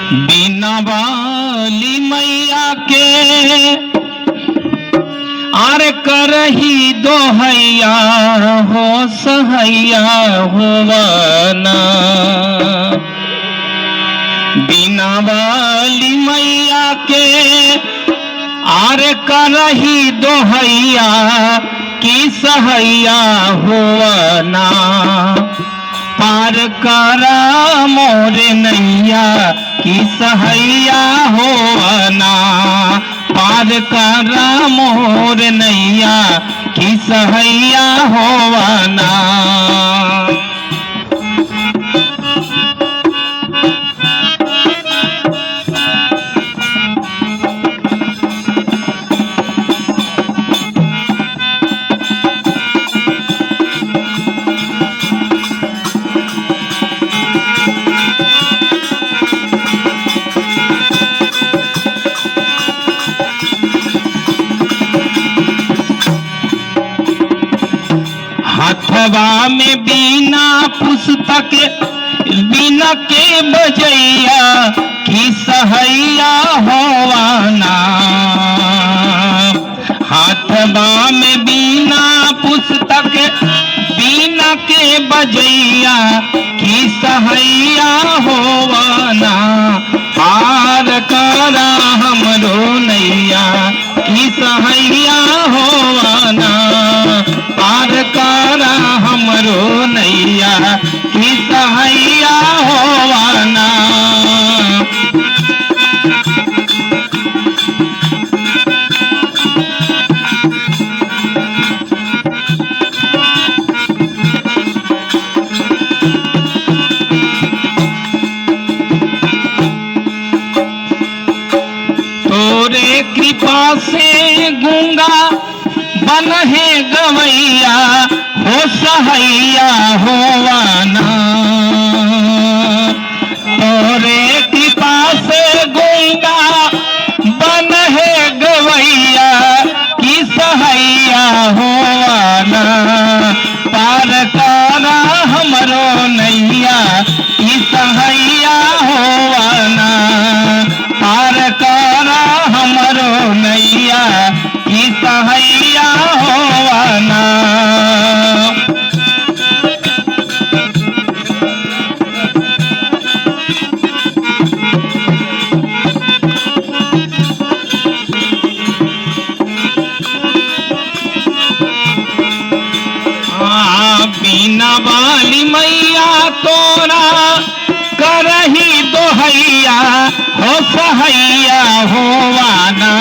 बीना वाली मैया के आर करही दोहैया हो सहैया होवना। बीना वाली मैया के आर करही दोहैया की सहैया होवना। पार करा मोर नैया की सहैया होवना। पार करा मोर नैया की सहैया होवना। हथवा में बीना पुस्तक बीना के बजैया की सहैया होवाना। हाथवा में बीना पुस्तक बीना के बजैया की सहैया होवाना। पार करा हमरो नैया की सहैया होवाना। पार करा हमरो नैया की सहैया होवाना। तोरे कृपा से गूंगा बन है गवैया हो सहैया होवाना। तोरे कृपा से गूंगा बन है गवैया की सहैया होवाना। पार करा हमरो नैया की सहैया होवाना। पार करा हमरो नैया की सहैया होवाना। बीना वाली मैया तोरा करही दोहैया हो सहैया होवाना।